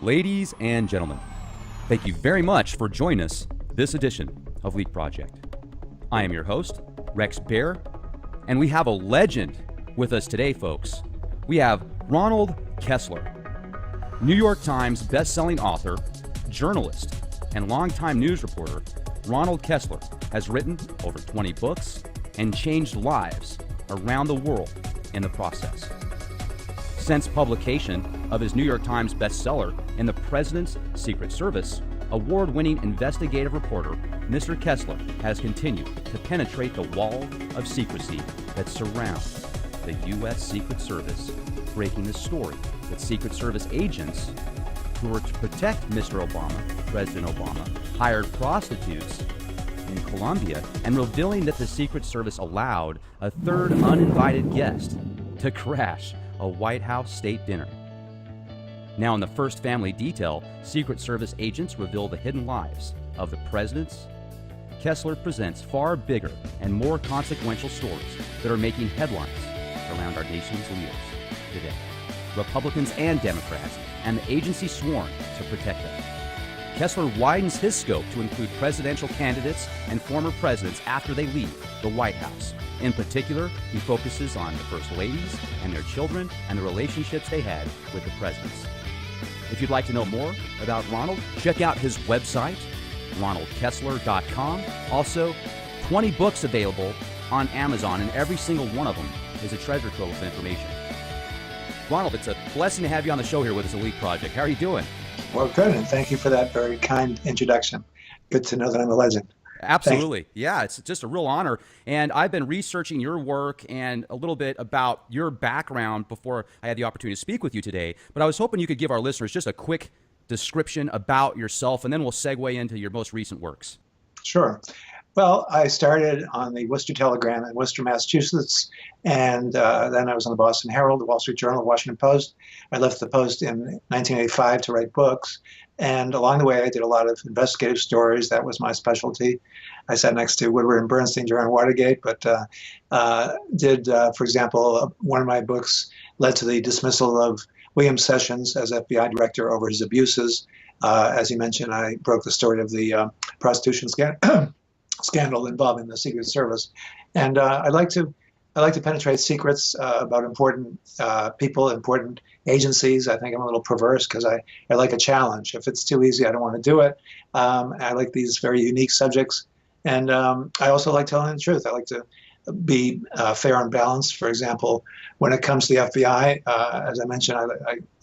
Ladies and gentlemen, thank you very much for joining us this edition of Leak Project. I am your host, Rex Bear, and we have a legend with us today, folks. We have Ronald Kessler, New York Times bestselling author, journalist, and longtime news reporter. Ronald Kessler has written over 20 books and changed lives around the world in the process. Since publication of his New York Times bestseller in the President's Secret Service, award-winning investigative reporter Mr. Kessler has continued to penetrate the wall of secrecy that surrounds the U.S. Secret Service, breaking the story that Secret Service agents who were to protect Mr. Obama, President Obama, hired prostitutes in Colombia, and revealing that the Secret Service allowed a third uninvited guest to crash a White House state dinner. Now, in the first family detail, Secret Service agents reveal the hidden lives of the presidents. Kessler presents far bigger and more consequential stories that are making headlines around our nation's leaders today, Republicans and Democrats, and the agency sworn to protect them. Kessler widens his scope to include presidential candidates and former presidents after they leave the White House. In particular, he focuses on the first ladies and their children and the relationships they had with the presidents. If you'd like to know more about Ronald, check out his website, ronaldkessler.com. Also, 20 books available on Amazon, and every single one of them is a treasure trove of information. Ronald, it's a blessing to have you on the show here with us at Leak Project. How are you doing? Well, good, and thank you for that very kind introduction. Good to know that I'm a legend. Absolutely. Yeah, it's just a real honor. And I've been researching your work and a little bit about your background before I had the opportunity to speak with you today. But I was hoping you could give our listeners just a quick description about yourself, and then we'll segue into your most recent works. Sure. Well, I started on the Worcester Telegram in Worcester, Massachusetts, and then I was on the Boston Herald, the Wall Street Journal, the Washington Post. I left the Post in 1985 to write books, and along the way I did a lot of investigative stories. That was my specialty. I sat next to Woodward and Bernstein during Watergate, but for example, one of my books led to the dismissal of William Sessions as FBI director over his abuses. As you mentioned, I broke the story of the prostitution scandal involving the Secret Service, and I like to penetrate secrets about important people, important agencies. I think I'm a little perverse because I like a challenge. If it's too easy, I don't want to do it. I like these very unique subjects, and I also like telling the truth. I like to be fair and balanced. For example, when it comes to the FBI, as I mentioned,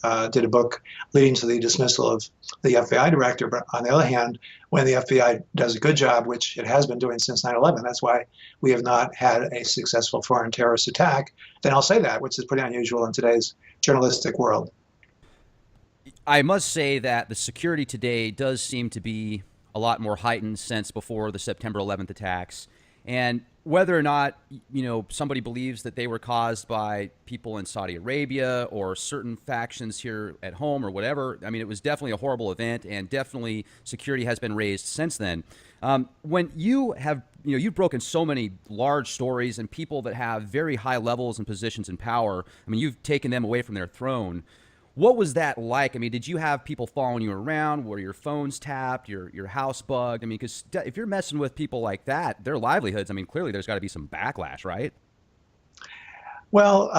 I did a book leading to the dismissal of the FBI director. But on the other hand, when the FBI does a good job, which it has been doing since 9/11, that's why we have not had a successful foreign terrorist attack, then I'll say that, which is pretty unusual in today's journalistic world. I must say that the security today does seem to be a lot more heightened since before the September 11th attacks. And whether or not, somebody believes that they were caused by people in Saudi Arabia or certain factions here at home or whatever, I mean, it was definitely a horrible event, and definitely security has been raised since then. When you have, you've broken so many large stories and people that have very high levels and positions in power, I mean, you've taken them away from their throne. What was that like? I mean, did you have people following you around? Were your phones tapped, your house bugged? I mean, because if you're messing with people like that, their livelihoods, I mean, clearly there's got to be some backlash, right? Well,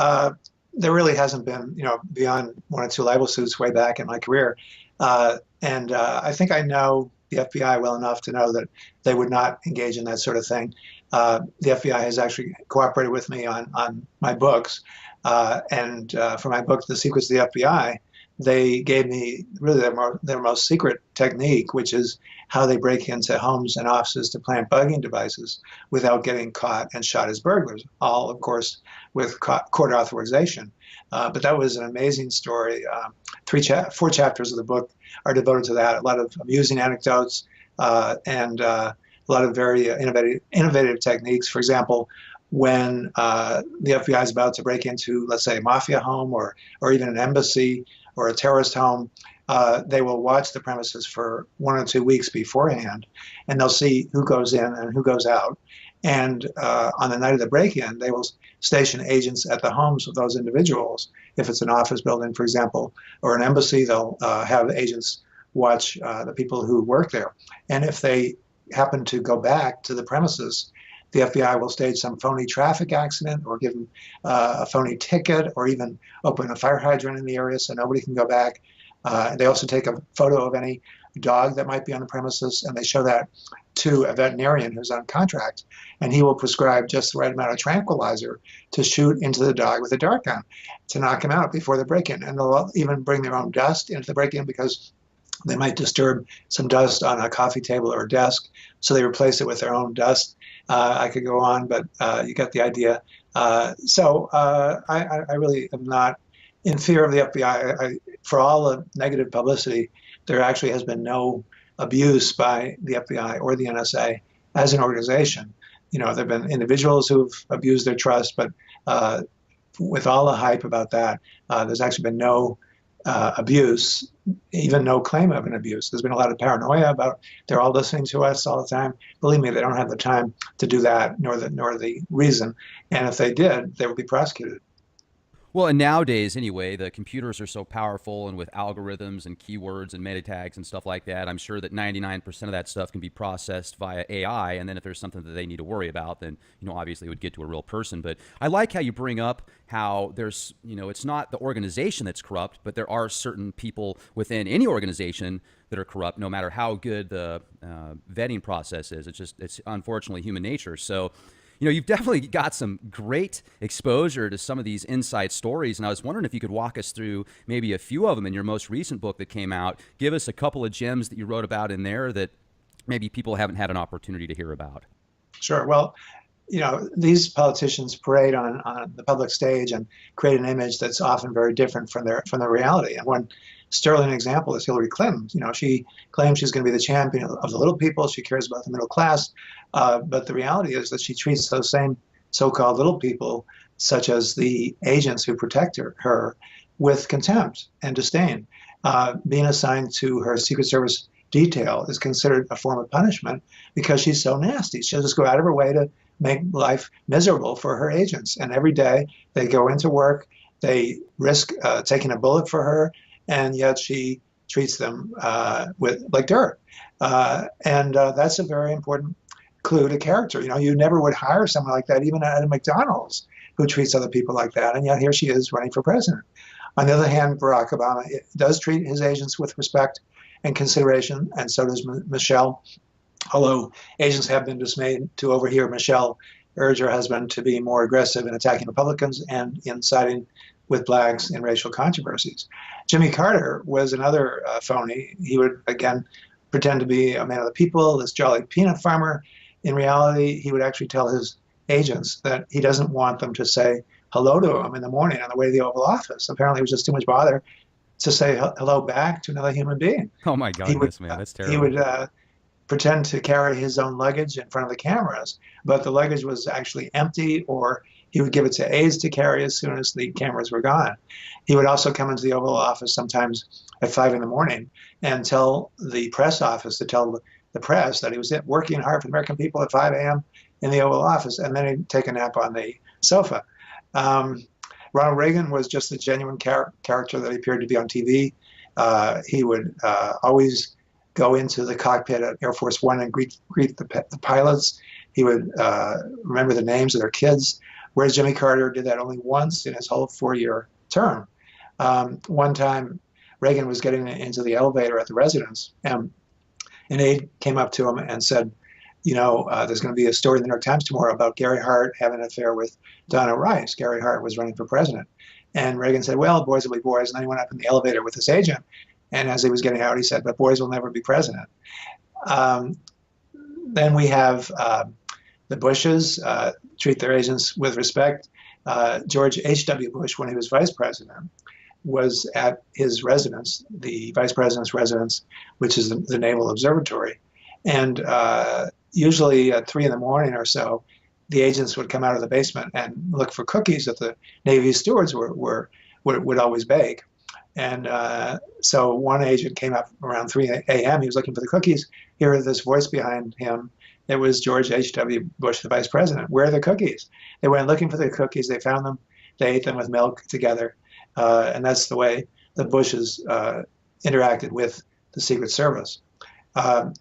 there really hasn't been, beyond one or two libel suits way back in my career. And I think I know the FBI well enough to know that they would not engage in that sort of thing. The FBI has actually cooperated with me on my books. And for my book, The Secrets of the FBI, they gave me really their most secret technique, which is how they break into homes and offices to plant bugging devices without getting caught and shot as burglars, all, of course, with court authorization. But that was an amazing story. 4 chapters of the book are devoted to that. A lot of amusing anecdotes and a lot of very innovative techniques. For example, when the FBI is about to break into, let's say, a mafia home or even an embassy or a terrorist home, they will watch the premises for 1 or 2 weeks beforehand, and they'll see who goes in and who goes out. And on the night of the break-in, they will station agents at the homes of those individuals. If it's an office building, for example, or an embassy, they'll have agents watch the people who work there. And if they happen to go back to the premises, the FBI will stage some phony traffic accident or give them a phony ticket or even open a fire hydrant in the area so nobody can go back. They also take a photo of any dog that might be on the premises, and they show that to a veterinarian who's on contract, and he will prescribe just the right amount of tranquilizer to shoot into the dog with a dart gun to knock him out before the break-in. And they'll even bring their own dust into the break-in because they might disturb some dust on a coffee table or a desk, so they replace it with their own dust. I could go on, but you get the idea. I really am not in fear of the FBI. For all the negative publicity, there actually has been no abuse by the FBI or the NSA as an organization. There have been individuals who've abused their trust, but with all the hype about that, there's actually been no abuse, even no claim of an abuse. There's been a lot of paranoia about they're all listening to us all the time. Believe me, they don't have the time to do that, nor the reason. And if they did, they would be prosecuted. Well, and nowadays, anyway, the computers are so powerful, and with algorithms and keywords and meta tags and stuff like that, I'm sure that 99% of that stuff can be processed via AI. And then if there's something that they need to worry about, then, obviously it would get to a real person. But I like how you bring up how there's, it's not the organization that's corrupt, but there are certain people within any organization that are corrupt, no matter how good the vetting process is. It's unfortunately human nature. So, you've definitely got some great exposure to some of these inside stories. And I was wondering if you could walk us through maybe a few of them in your most recent book that came out. Give us a couple of gems that you wrote about in there that maybe people haven't had an opportunity to hear about. Sure. Well, these politicians parade on the public stage and create an image that's often very different from their reality. And one sterling example is Hillary Clinton. She claims she's going to be the champion of the little people. She cares about the middle class. But the reality is that she treats those same so-called little people, such as the agents who protect her, with contempt and disdain. Being assigned to her Secret Service detail is considered a form of punishment because she's so nasty. She'll just go out of her way to make life miserable for her agents. And every day they go into work, they risk taking a bullet for her, and yet she treats them like dirt. That's a very important clue to character. You never would hire someone like that, even at a McDonald's, who treats other people like that. And yet here she is running for president. On the other hand, Barack Obama does treat his agents with respect and consideration, and so does Michelle. Although agents have been dismayed to overhear Michelle urge her husband to be more aggressive in attacking Republicans and in siding with blacks in racial controversies. Jimmy Carter was another phony. He would, again, pretend to be a man of the people, this jolly peanut farmer. In reality, he would actually tell his agents that he doesn't want them to say hello to him in the morning on the way to the Oval Office. Apparently, it was just too much bother to say hello back to another human being. Oh my goodness, man, that's terrible. He would pretend to carry his own luggage in front of the cameras, but the luggage was actually empty, or he would give it to aides to carry as soon as the cameras were gone. He would also come into the Oval Office sometimes at 5 in the morning and tell the press office to tell the press that he was working hard for the American people at 5 a.m. in the Oval Office, and then he'd take a nap on the sofa. Ronald Reagan was just a genuine character that appeared to be on TV. He would always go into the cockpit at Air Force One and greet the pilots. He would remember the names of their kids, whereas Jimmy Carter did that only once in his whole 4-year term. One time, Reagan was getting into the elevator at the residence, and an aide came up to him and said, there's going to be a story in the New York Times tomorrow about Gary Hart having an affair with Donna Rice. Gary Hart was running for president. And Reagan said, well, boys will be boys. And then he went up in the elevator with his agent. And as he was getting out, he said, but boys will never be president. Then we have the Bushes treat their agents with respect. George H.W. Bush, when he was vice president, was at his residence, the vice president's residence, which is the Naval Observatory. And usually at 3 in the morning or so, the agents would come out of the basement and look for cookies that the Navy stewards would always bake. And so one agent came up around 3 a.m. He was looking for the cookies. He heard this voice behind him it was George H.W. Bush, the vice president. Where are the cookies? They went looking for the cookies. They found them. They ate them with milk together. And that's the way the Bushes interacted with the Secret Service.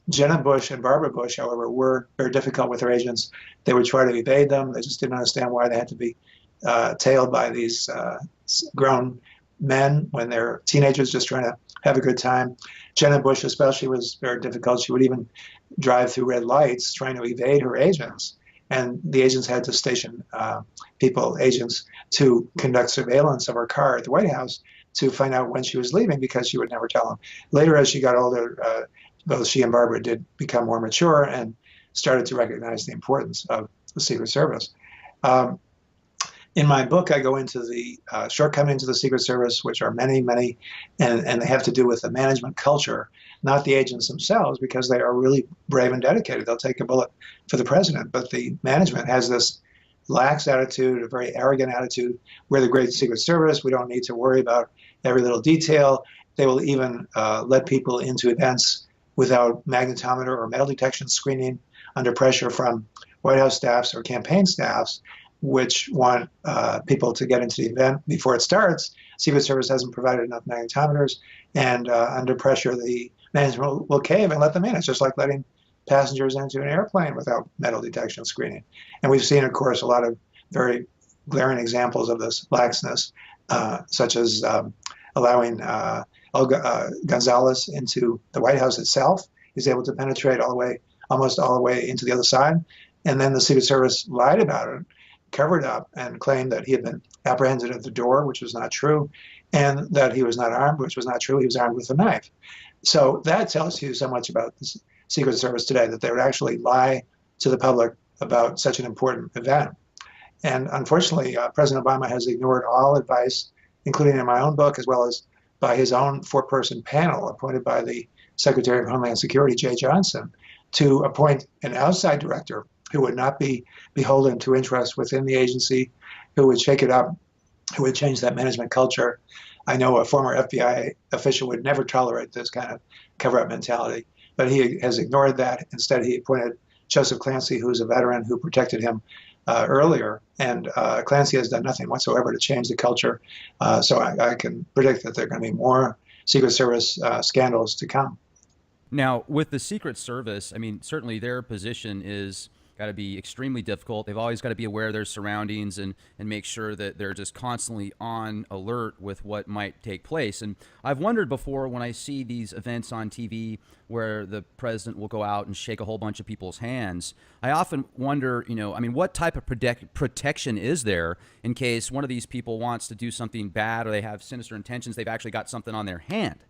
Jenna Bush and Barbara Bush, however, were very difficult with their agents. They would try to evade them. They just didn't understand why they had to be tailed by these grown men when they're teenagers just trying to have a good time. Jenna Bush especially was very difficult. She would even drive through red lights trying to evade her agents. And the agents had to station agents, to conduct surveillance of her car at the White House to find out when she was leaving, because she would never tell them. Later, as she got older, both she and Barbara did become more mature and started to recognize the importance of the Secret Service. In my book, I go into the shortcomings of the Secret Service, which are many, many, and they have to do with the management culture, not the agents themselves, because they are really brave and dedicated. They'll take a bullet for the president, but the management has this lax attitude, a very arrogant attitude. We're the great Secret Service. We don't need to worry about every little detail. They will even let people into events without magnetometer or metal detection screening, under pressure from White House staffs or campaign staffs, which want people to get into the event before it starts. Secret Service hasn't provided enough magnetometers, and under pressure, the management will cave and let them in. It's just like letting passengers into an airplane without metal detection screening. And we've seen, of course, a lot of very glaring examples of this laxness, such as allowing Olga Gonzalez into the White House itself. He's able to penetrate almost all the way into the other side. And then the Secret Service lied about it, covered up, and claimed that he had been apprehended at the door, which was not true, and that he was not armed, which was not true. He was armed with a knife. So that tells you so much about the Secret Service today, that they would actually lie to the public about such an important event. And unfortunately, President Obama has ignored all advice, including in my own book, as well as by his own four-person panel appointed by the Secretary of Homeland Security, Jay Johnson, to appoint an outside director who would not be beholden to interests within the agency, who would shake it up, who would change that management culture. I know a former FBI official would never tolerate this kind of cover-up mentality, but he has ignored that. Instead, he appointed Joseph Clancy, who's a veteran who protected him earlier, and Clancy has done nothing whatsoever to change the culture. So I can predict that there are going to be more Secret Service scandals to come. Now, with the Secret Service, I mean, certainly their position is got to be extremely difficult. They've always got to be aware of their surroundings and make sure that they're just constantly on alert with what might take place. And I've wondered before, when I see these events on TV where the president will go out and shake a whole bunch of people's hands, I often wonder, I mean, what type of protection is there in case one of these people wants to do something bad, or they have sinister intentions, they've actually got something on their hand?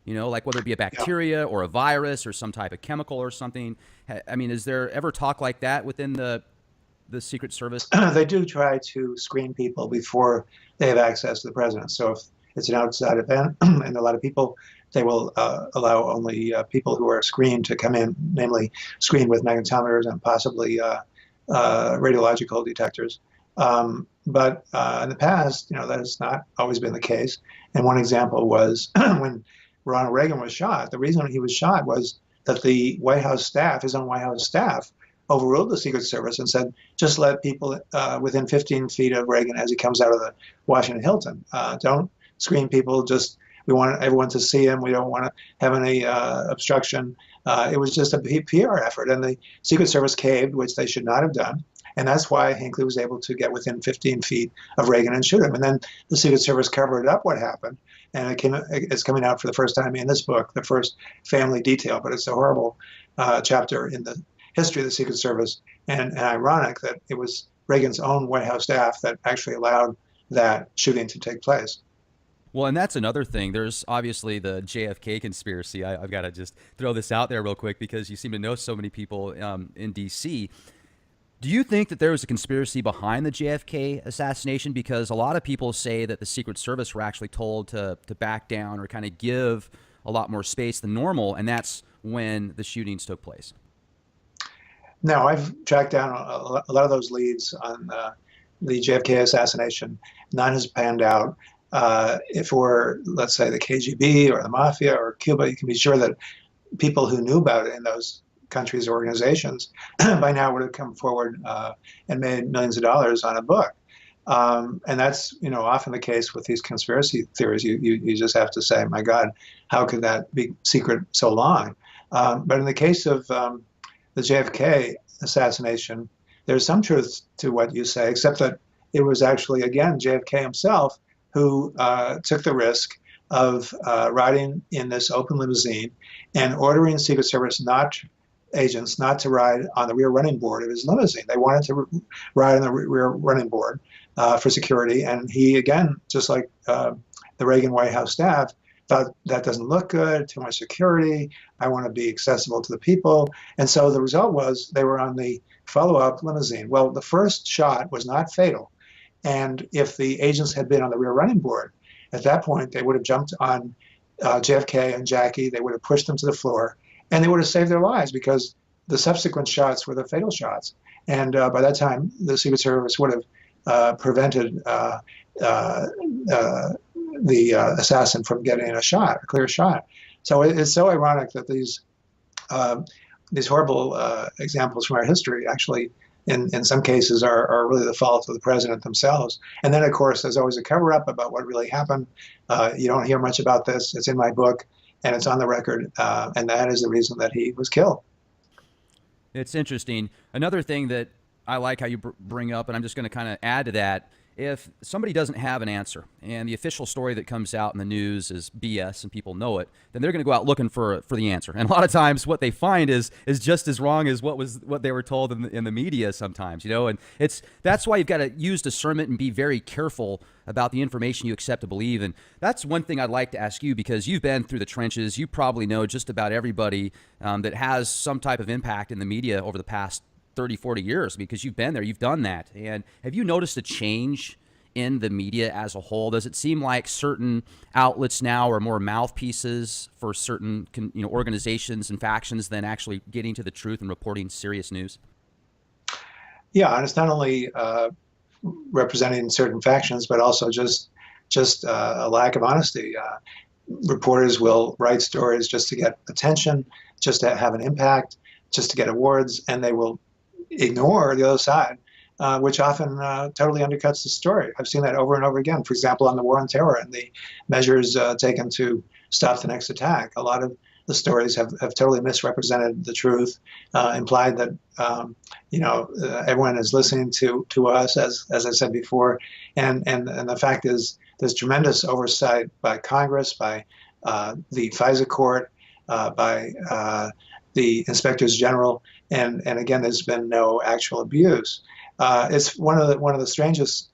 Like whether it be a bacteria or a virus or some type of chemical or something. I mean, is there ever talk like that within the Secret Service? They do try to screen people before they have access to the president. So if it's an outside event and a lot of people, they will allow only people who are screened to come in, namely screened with magnetometers and possibly radiological detectors. But in the past, that has not always been the case. And one example was when Ronald Reagan was shot. The reason he was shot was that the White House staff, his own White House staff, overruled the Secret Service and said, just let people within 15 feet of Reagan as he comes out of the Washington Hilton. Don't screen people. We want everyone to see him. We don't want to have any obstruction. It was just a PR effort, and the Secret Service caved, which they should not have done. And that's why Hinckley was able to get within 15 feet of Reagan and shoot him. And then the Secret Service covered up what happened. And it's coming out for the first time in this book, the first family detail. But it's a horrible chapter in the history of the Secret Service. And ironic that it was Reagan's own White House staff that actually allowed that shooting to take place. Well, and that's another thing. There's obviously the JFK conspiracy. I've got to just throw this out there real quick because you seem to know so many people in D.C. Do you think that there was a conspiracy behind the JFK assassination? Because a lot of people say that the Secret Service were actually told to back down or kind of give a lot more space than normal, and that's when the shootings took place. No, I've tracked down a lot of those leads on the JFK assassination. None has panned out. If we're, let's say, the KGB or the Mafia or Cuba, you can be sure that people who knew about it in those countries or organizations by now would have come forward and made millions of dollars on a book. And that's, often the case with these conspiracy theories. You just have to say, my God, how could that be secret so long? But in the case of the JFK assassination, there's some truth to what you say, except that it was actually, again, JFK himself who took the risk of riding in this open limousine and ordering Secret Service agents not to ride on the rear running board of his limousine. They wanted to ride on the rear running board for security. And he, again, just like the Reagan White House staff, thought that doesn't look good, too much security. I want to be accessible to the people. And so the result was they were on the follow-up limousine. Well, the first shot was not fatal. And if the agents had been on the rear running board, at that point, they would have jumped on JFK and Jackie. They would have pushed them to the floor, and they would have saved their lives because the subsequent shots were the fatal shots. And by that time, the Secret Service would have prevented the assassin from getting a clear shot. So it's so ironic that these horrible examples from our history actually, in some cases, are really the fault of the president themselves. And then, of course, there's always a cover-up about what really happened. You don't hear much about this. It's in my book, and it's on the record, and that is the reason that he was killed. It's interesting. Another thing that I like how you bring up, and I'm just going to kind of add to that, if somebody doesn't have an answer and the official story that comes out in the news is BS and people know it, then they're going to go out looking for the answer. And a lot of times what they find is just as wrong as what they were told in the media sometimes, and that's why you've got to use discernment and be very careful about the information you accept to believe. And that's one thing I'd like to ask you, because you've been through the trenches. You probably know just about everybody that has some type of impact in the media over the past 30, 40 years, because you've been there, you've done that. And have you noticed a change in the media as a whole? Does it seem like certain outlets now are more mouthpieces for certain organizations and factions than actually getting to the truth and reporting serious news? Yeah, and it's not only representing certain factions, but also just a lack of honesty. Reporters will write stories just to get attention, just to have an impact, just to get awards, and they will ignore the other side, which often totally undercuts the story. I've seen that over and over again. For example, on the war on terror and the measures taken to stop the next attack, a lot of the stories have totally misrepresented the truth, implied that everyone is listening to us, as I said before, and the fact is there's tremendous oversight by Congress, by the FISA court, by the inspectors general, and again, there's been no actual abuse. It's one of the strangest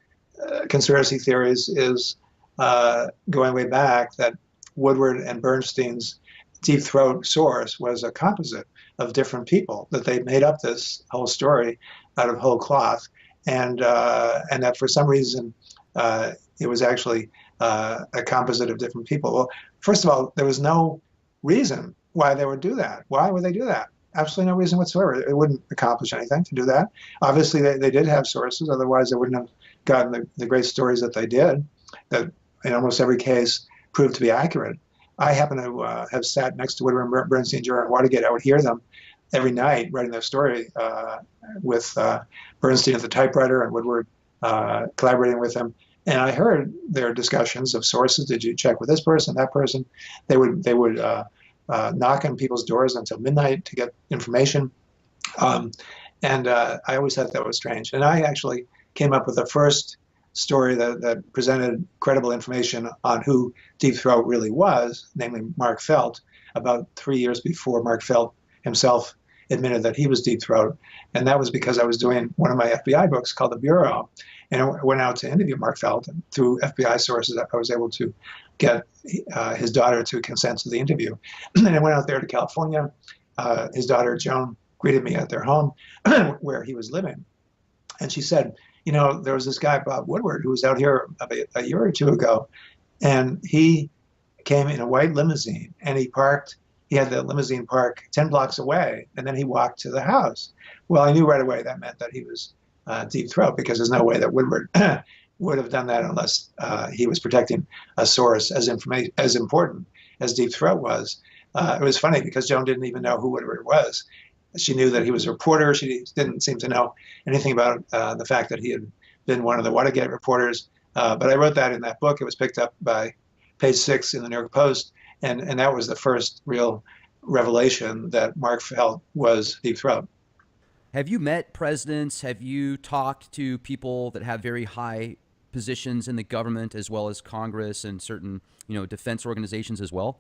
conspiracy theories is going way back that Woodward and Bernstein's Deep Throat source was a composite of different people, that they made up this whole story out of whole cloth, and that for some reason it was actually a composite of different people. Well, first of all, there was no reason why they would do that. Why would they do that? Absolutely no reason whatsoever. It wouldn't accomplish anything to do that. Obviously, they did have sources. Otherwise, they wouldn't have gotten the great stories that they did, that in almost every case proved to be accurate. I happen to have sat next to Woodward and Bernstein during Watergate. I would hear them every night writing their story with Bernstein at the typewriter and Woodward collaborating with them. And I heard their discussions of sources. Did you check with this person, that person? They would knock on people's doors until midnight to get information. And I always thought that was strange. And I actually came up with the first story that presented credible information on who Deep Throat really was, namely Mark Felt, about 3 years before Mark Felt himself admitted that he was Deep Throat. And that was because I was doing one of my FBI books called The Bureau. And I went out to interview Mark Felt. And through FBI sources, I was able to get his daughter to consent to the interview. And I went out there to California. His daughter, Joan, greeted me at their home where he was living. And she said, there was this guy, Bob Woodward, who was out here about a year or two ago. And he came in a white limousine, and he had the limousine park 10 blocks away, and then he walked to the house. Well, I knew right away that meant that he was Deep Throat, because there's no way that Woodward would have done that unless he was protecting a source as important as Deep Throat was. It was funny because Joan didn't even know who Woodward was. She knew that he was a reporter. She didn't seem to know anything about the fact that he had been one of the Watergate reporters. But I wrote that in that book. It was picked up by Page Six in the New York Post, and that was the first real revelation that Mark felt was deep throat. Have you met presidents? Have you talked to people that have very high positions in the government as well as Congress and certain, defense organizations as well?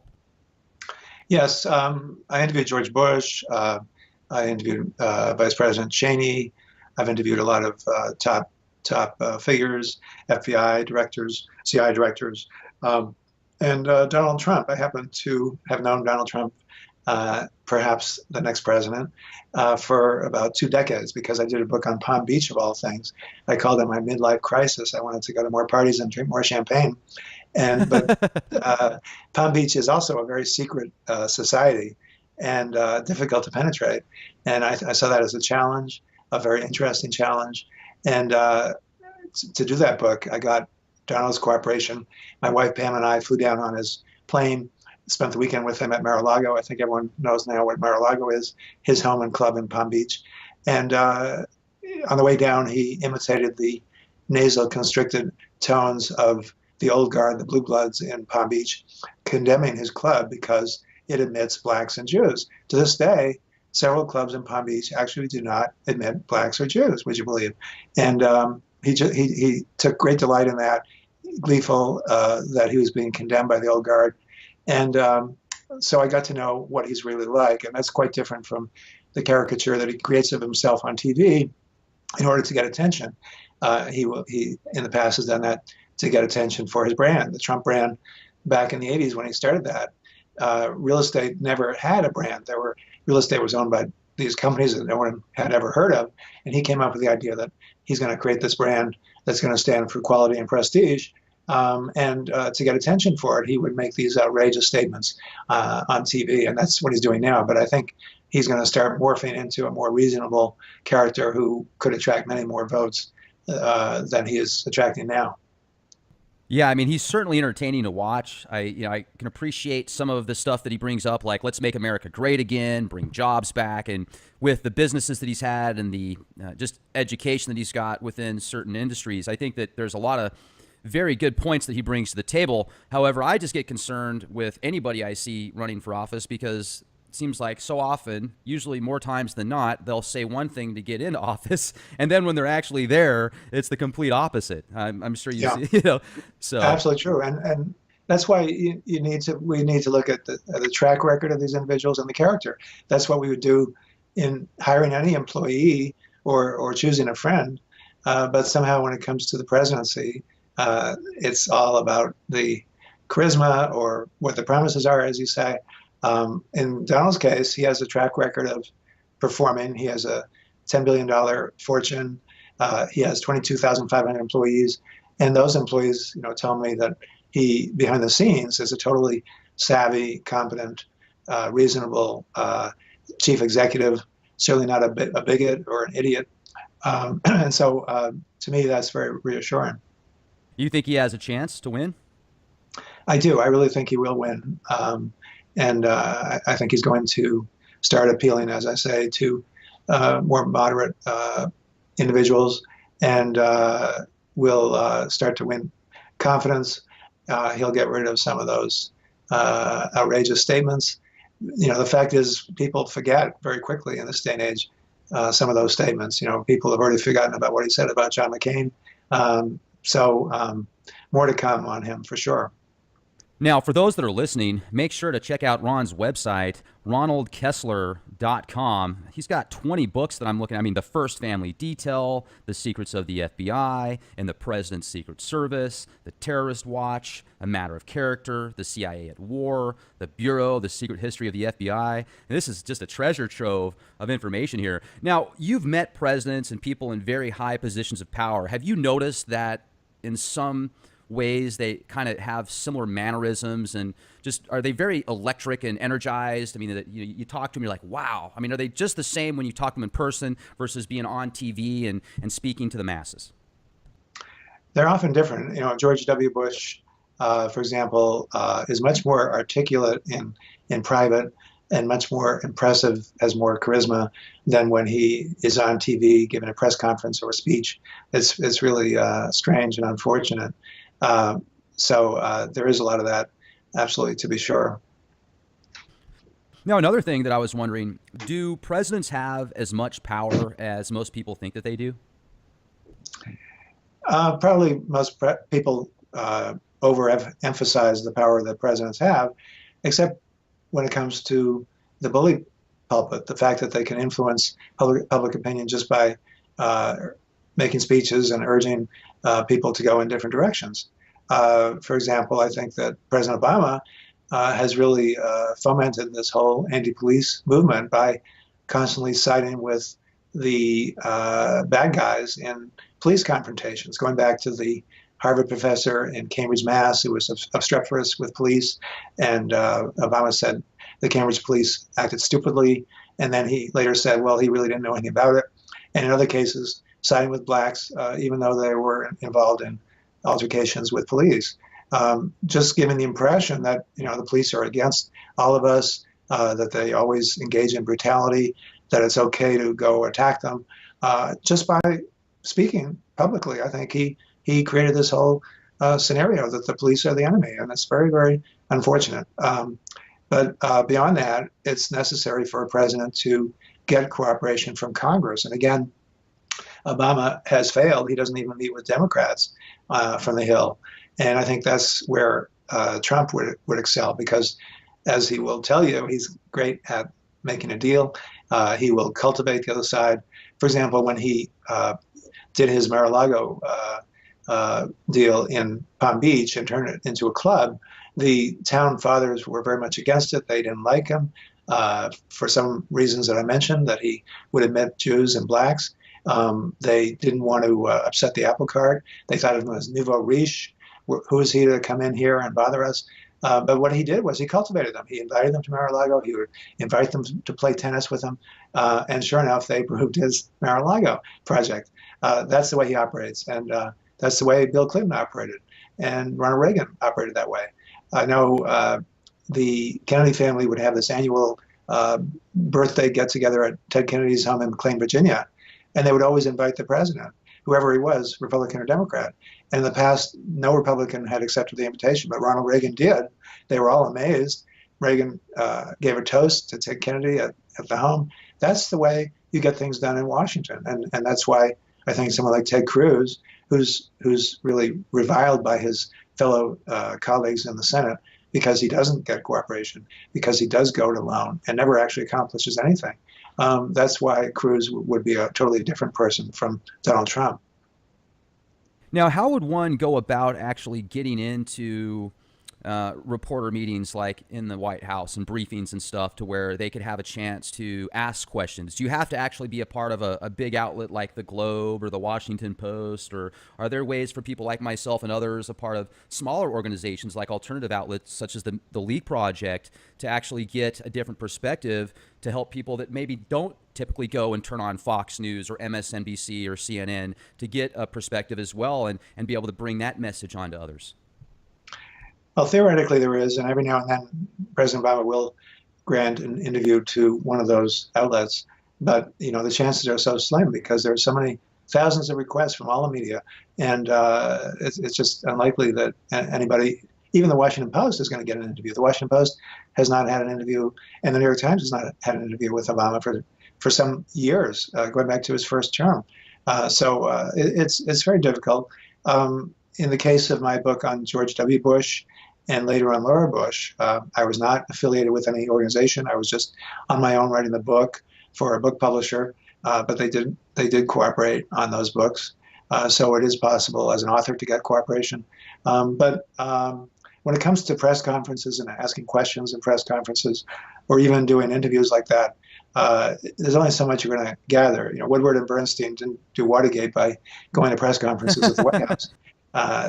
Yes, I interviewed George Bush. I interviewed Vice President Cheney. I've interviewed a lot of top figures, FBI directors, CIA directors, and Donald Trump. I happen to have known Donald Trump, perhaps the next president, for about 2 decades because I did a book on Palm Beach of all things. I called it my midlife crisis. I wanted to go to more parties and drink more champagne. But Palm Beach is also a very secret society and difficult to penetrate. And I saw that as a challenge, a very interesting challenge. And to do that book, I got Donald's cooperation. My wife Pam and I flew down on his plane, spent the weekend with him at Mar-a-Lago. I think everyone knows now what Mar-a-Lago is, his home and club in Palm Beach. And on the way down, he imitated the nasal constricted tones of the old guard, the Blue Bloods in Palm Beach, condemning his club because it admits blacks and Jews. To this day, several clubs in Palm Beach actually do not admit blacks or Jews, would you believe? And he took great delight in that, gleeful that he was being condemned by the old guard. And so I got to know what he's really like. And that's quite different from the caricature that he creates of himself on TV in order to get attention. He in the past has done that to get attention for his brand, the Trump brand. Back in the 80s when he started that, real estate never had a brand. Real estate was owned by these companies that no one had ever heard of. And he came up with the idea that he's going to create this brand that's going to stand for quality and prestige. And to get attention for it, he would make these outrageous statements on TV. And that's what he's doing now. But I think he's going to start morphing into a more reasonable character who could attract many more votes than he is attracting now. Yeah, I mean, he's certainly entertaining to watch. I can appreciate some of the stuff that he brings up, like let's make America great again, bring jobs back, and with the businesses that he's had and the just education that he's got within certain industries, I think that there's a lot of very good points that he brings to the table. However, I just get concerned with anybody I see running for office because it seems like so often, usually more times than not, they'll say one thing to get into office, and then when they're actually there, it's the complete opposite. I'm sure you see, so absolutely true, and that's why we need to look at the track record of these individuals and the character. That's what we would do in hiring any employee or choosing a friend. But somehow, when it comes to the presidency, it's all about the charisma or what the promises are, as you say. In Donald's case, he has a track record of performing. He has a $10 billion fortune. He has 22,500 employees. And those employees, tell me that he, behind the scenes, is a totally savvy, competent, reasonable chief executive, certainly not a bigot or an idiot. And so to me, that's very reassuring. You think he has a chance to win? I do. I really think he will win. And I think he's going to start appealing, as I say, to more moderate individuals and will start to win confidence. He'll get rid of some of those outrageous statements. The fact is people forget very quickly in this day and age some of those statements. People have already forgotten about what he said about John McCain. So more to come on him for sure. Now, for those that are listening, make sure to check out Ron's website, ronaldkessler.com. He's got 20 books that I'm looking at. I mean, The First Family Detail, The Secrets of the FBI and the President's Secret Service, The Terrorist Watch, A Matter of Character, The CIA at War, The Bureau, The Secret History of the FBI. And this is just a treasure trove of information here. Now, you've met presidents and people in very high positions of power. Have you noticed that in some ways they kind of have similar mannerisms and just are they very electric and energized? I mean, that you talk to them, you're like, wow. I mean, are they just the same when you talk to them in person versus being on TV and speaking to the masses? They're often different. George W. Bush, for example, is much more articulate in private and much more impressive, has more charisma than when he is on TV giving a press conference or a speech. It's really strange and unfortunate. So there is a lot of that, absolutely, to be sure. Now, another thing that I was wondering, do presidents have as much power as most people think that they do? Probably most people overemphasize the power that presidents have, except when it comes to the bully pulpit, the fact that they can influence public opinion just by making speeches and urging people to go in different directions. For example, I think that President Obama has really fomented this whole anti-police movement by constantly siding with the bad guys in police confrontations, going back to the Harvard professor in Cambridge, Mass, who was obstreperous with police, and Obama said the Cambridge police acted stupidly, and then he later said, well, he really didn't know anything about it. And in other cases, siding with blacks, even though they were involved in altercations with police, just giving the impression that the police are against all of us, that they always engage in brutality, that it's okay to go attack them, just by speaking publicly. I think he created this whole scenario that the police are the enemy, and it's very, very unfortunate. But beyond that, it's necessary for a president to get cooperation from Congress. And again, Obama has failed. He doesn't even meet with Democrats from the Hill. And I think that's where Trump would excel, because, as he will tell you, he's great at making a deal. He will cultivate the other side. For example, when he did his Mar-a-Lago deal in Palm Beach and turned it into a club, the town fathers were very much against it. They didn't like him for some reasons that I mentioned, that he would admit Jews and blacks. They didn't want to upset the apple cart. They thought of him as nouveau riche. Who is he to come in here and bother us? But what he did was he cultivated them. He invited them to Mar-a-Lago. He would invite them to play tennis with him. And sure enough, they approved his Mar-a-Lago project. That's the way he operates. And that's the way Bill Clinton operated. And Ronald Reagan operated that way. I know the Kennedy family would have this annual birthday get-together at Ted Kennedy's home in McLean, Virginia. And they would always invite the president, whoever he was, Republican or Democrat. And in the past, no Republican had accepted the invitation, but Ronald Reagan did. They were all amazed. Reagan gave a toast to Ted Kennedy at the home. That's the way you get things done in Washington. And that's why I think someone like Ted Cruz, who's really reviled by his fellow colleagues in the Senate because he doesn't get cooperation, because he does go it alone and never actually accomplishes anything. That's why Cruz would be a totally different person from Donald Trump. Now, how would one go about actually getting into reporter meetings like in the White House and briefings and stuff to where they could have a chance to ask questions? Do you have to actually be a part of a big outlet like the Globe or the Washington Post, or are there ways for people like myself and others, a part of smaller organizations like alternative outlets such as the Leak Project, to actually get a different perspective to help people that maybe don't typically go and turn on Fox News or MSNBC or CNN, to get a perspective as well and be able to bring that message on to others? Well, theoretically there is, and every now and then President Obama will grant an interview to one of those outlets. But, the chances are so slim because there are so many thousands of requests from all the media. And it's just unlikely that anybody, even the Washington Post, is going to get an interview. The Washington Post has not had an interview, and the New York Times has not had an interview with Obama for some years, going back to his first term. So it's very difficult. In the case of my book on George W. Bush and later on Laura Bush, I was not affiliated with any organization. I was just on my own writing the book for a book publisher, but they did cooperate on those books. So it is possible as an author to get cooperation. But when it comes to press conferences and asking questions in press conferences, or even doing interviews like that, there's only so much you're going to gather. Woodward and Bernstein didn't do Watergate by going to press conferences at the White House.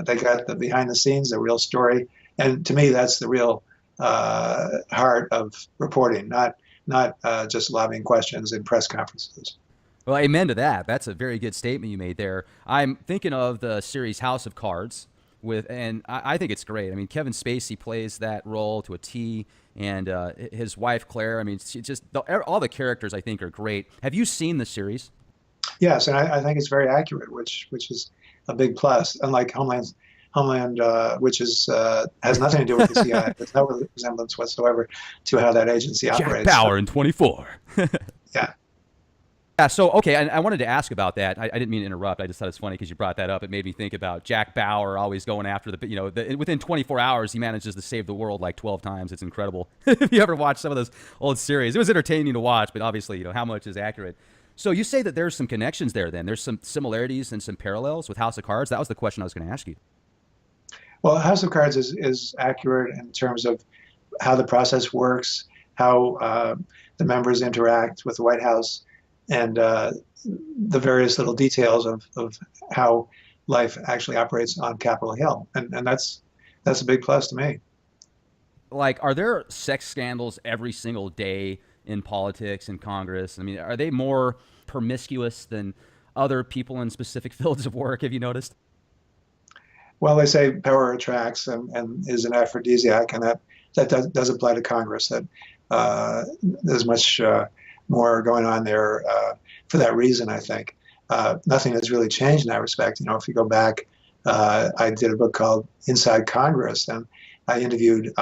They got the behind the scenes, the real story. And to me, that's the real heart of reporting, not just lobbing questions in press conferences. Well, amen to that. That's a very good statement you made there. I'm thinking of the series House of Cards, and I think it's great. I mean, Kevin Spacey plays that role to a T, and his wife Claire. I mean, she just all the characters I think are great. Have you seen the series? Yes, and I think it's very accurate, which is a big plus. Unlike Homeland, which is has nothing to do with the CIA. There's no resemblance whatsoever to how that agency Jack operates. Bauer in 24. Yeah. Yeah, so, okay, I wanted to ask about that. I didn't mean to interrupt. I just thought it's funny because you brought that up. It made me think about Jack Bauer always going after within 24 hours, he manages to save the world like 12 times. It's incredible. If you ever watch some of those old series, it was entertaining to watch, but obviously, how much is accurate. So you say that there's some connections there then. There's some similarities and some parallels with House of Cards. That was the question I was going to ask you. Well, House of Cards is accurate in terms of how the process works, how the members interact with the White House, and the various little details of how life actually operates on Capitol Hill. And that's a big plus to me. Like, are there sex scandals every single day in politics and Congress? I mean, are they more promiscuous than other people in specific fields of work? Have you noticed? Well, they say power attracts and is an aphrodisiac, and that does apply to Congress. That there's much more going on there for that reason, I think. Nothing has really changed in that respect. If you go back, I did a book called Inside Congress, and I interviewed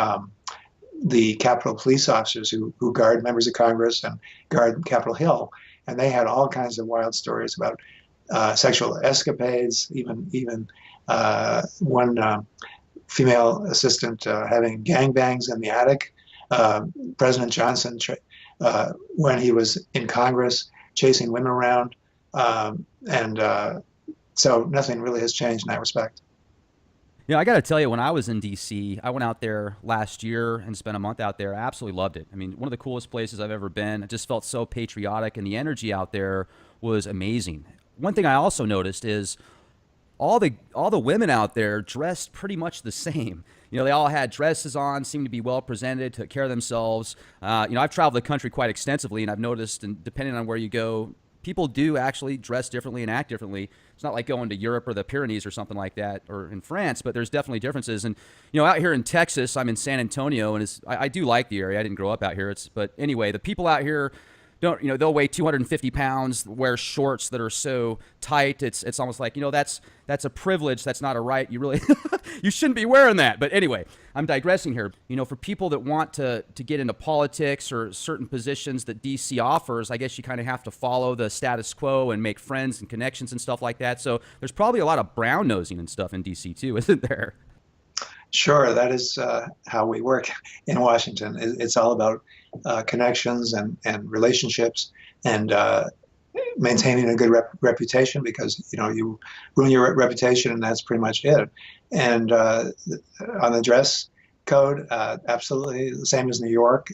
the Capitol police officers who guard members of Congress and guard Capitol Hill, and they had all kinds of wild stories about sexual escapades, even one female assistant having gangbangs in the attic. President Johnson, when he was in Congress, chasing women around. So nothing really has changed in that respect. I got to tell you, when I was in D.C., I went out there last year and spent a month out there. I absolutely loved it. I mean, one of the coolest places I've ever been. I just felt so patriotic, and the energy out there was amazing. One thing I also noticed is all the women out there dressed pretty much the same. They all had dresses on, seemed to be well presented, took care of themselves. I've traveled the country quite extensively, and I've noticed, and depending on where you go, people do actually dress differently and act differently. It's not like going to Europe or the Pyrenees or something like that, or in France, but there's definitely differences. And, out here in Texas, I'm in San Antonio, and I do like the area. I didn't grow up out here. But anyway, the people out here don't, they'll weigh 250 pounds, wear shorts that are so tight. It's almost like, that's a privilege. That's not a right. You really, you shouldn't be wearing that. But anyway, I'm digressing here. For people that want to get into politics or certain positions that DC offers, I guess you kind of have to follow the status quo and make friends and connections and stuff like that. So there's probably a lot of brown nosing and stuff in DC too, isn't there? Sure, that is how we work in Washington. It's all about connections and relationships and maintaining a good reputation, because you ruin your reputation and that's pretty much it. And on the dress code, absolutely the same as New York.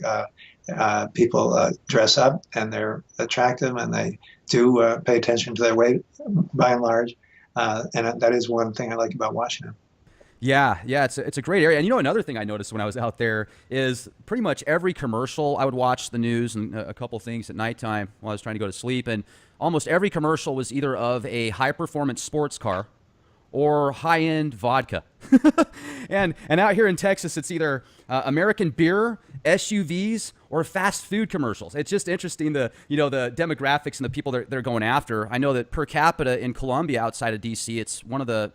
People dress up and they're attractive and they do pay attention to their weight by and large. And that is one thing I like about Washington. Yeah, it's a great area. And another thing I noticed when I was out there is pretty much every commercial, I would watch the news and a couple things at nighttime while I was trying to go to sleep, and almost every commercial was either of a high-performance sports car or high-end vodka. and out here in Texas, it's either American beer, SUVs, or fast food commercials. It's just interesting, the demographics and the people they're going after. I know that per capita in Colombia, outside of DC, it's one of the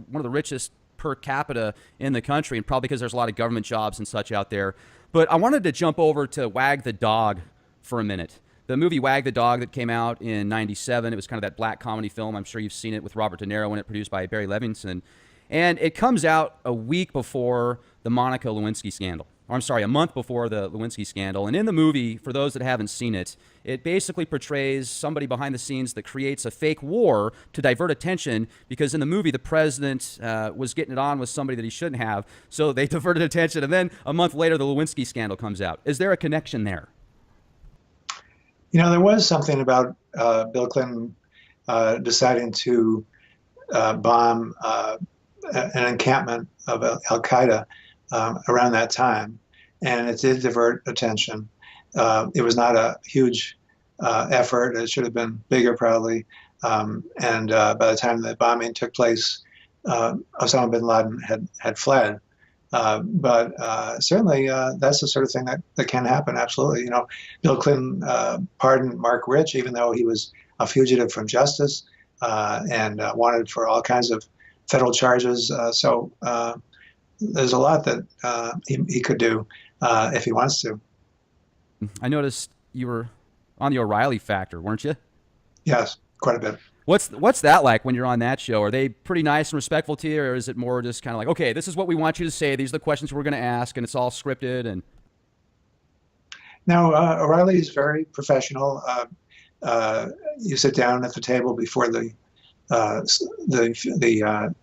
richest per capita in the country, and probably because there's a lot of government jobs and such out there. But I wanted to jump over to Wag the Dog for a minute. The movie Wag the Dog that came out in '97, it was kind of that black comedy film. I'm sure you've seen it, with Robert De Niro in it, produced by Barry Levinson. And it comes out a week before the Monica Lewinsky scandal. Or I'm sorry, a month before the Lewinsky scandal. And in the movie, for those that haven't seen it, it basically portrays somebody behind the scenes that creates a fake war to divert attention, because in the movie, the president was getting it on with somebody that he shouldn't have. So they diverted attention. And then a month later, the Lewinsky scandal comes out. Is there a connection there? There was something about Bill Clinton deciding to bomb an encampment of Al-Qaeda around that time, and it did divert attention. It was not a huge effort. It should have been bigger, probably. And by the time the bombing took place, Osama bin Laden had fled. But certainly that's the sort of thing that can happen. Absolutely. Bill Clinton pardoned Mark Rich, even though he was a fugitive from justice and wanted for all kinds of federal charges. So there's a lot that he could do if he wants to. I noticed you were on the O'Reilly Factor, weren't you? Yes, quite a bit. What's that like when you're on that show? Are they pretty nice and respectful to you, or is it more just kind of like, okay, this is what we want you to say, these are the questions we're going to ask, and it's all scripted? And Now, O'Reilly is very professional. You sit down at the table before the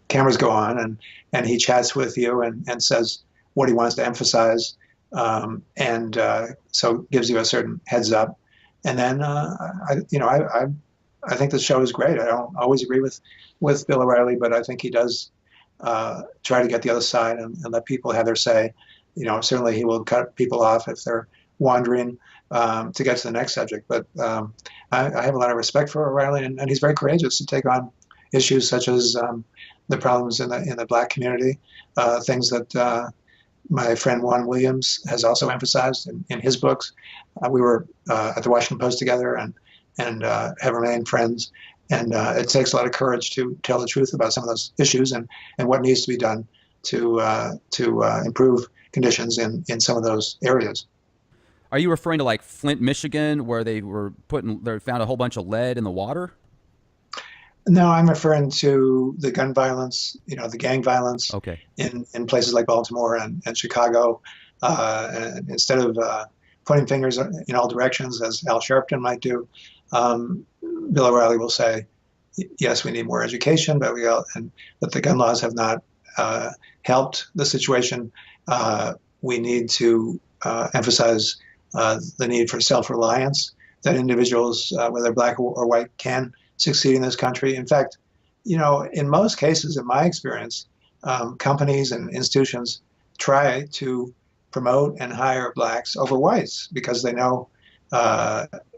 cameras go on, and he chats with you and says what he wants to emphasize, and so gives you a certain heads up. And then I think the show is great. I don't always agree with Bill O'Reilly, but I think he does try to get the other side and let people have their say. Certainly he will cut people off if they're wandering to get to the next subject. But I have a lot of respect for O'Reilly, and he's very courageous to take on issues such as the problems in the Black community, things that my friend Juan Williams has also emphasized in his books. We were at the Washington Post together and have remained friends. And it takes a lot of courage to tell the truth about some of those issues and what needs to be done to improve conditions in some of those areas. are you referring to like Flint, Michigan, where they found a whole bunch of lead in the water? No, I'm referring to the gun violence, the gang violence Okay. in places like Baltimore and Chicago. And instead of pointing fingers in all directions, as Al Sharpton might do, Bill O'Reilly will say, yes, we need more education, but but the gun laws have not helped the situation. We need to emphasize the need for self-reliance, that individuals, whether black or white, can succeed in this country. In fact, in most cases, in my experience, companies and institutions try to promote and hire blacks over whites because they know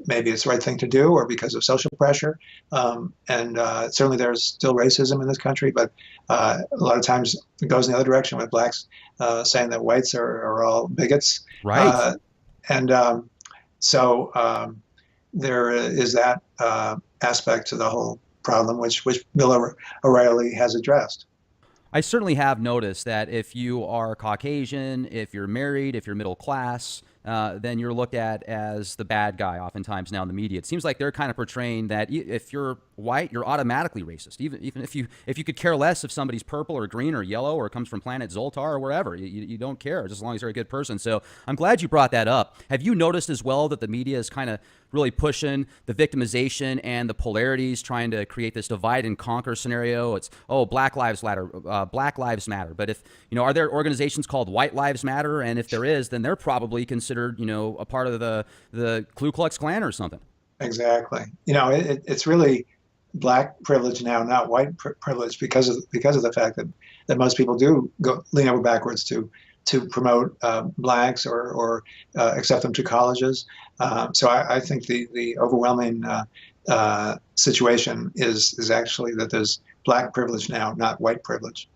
maybe it's the right thing to do or because of social pressure. And certainly there's still racism in this country, but a lot of times it goes in the other direction with blacks saying that whites are all bigots. Right. So there is that aspect to the whole problem, which Bill O'Reilly has addressed. I certainly have noticed that if you are Caucasian, if you're married, if you're middle class, then you're looked at as the bad guy oftentimes now in the media. It seems like they're kind of portraying that if you're white, you're automatically racist. Even if you could care less if somebody's purple or green or yellow or comes from planet Zoltar or wherever. You don't care just as long as they're a good person. So I'm glad you brought that up. Have you noticed as well that the media is kind of really pushing the victimization and the polarities, trying to create this divide and conquer scenario? It's, Black Lives Matter, Black Lives Matter. But if, are there organizations called White Lives Matter? And if there is, then they're probably considered, a part of the Ku Klux Klan or something. Exactly. It's really black privilege now, not white privilege, because of the fact that most people do lean over backwards to promote blacks or accept them to colleges. So I think the overwhelming situation is actually that there's black privilege now, not white privilege.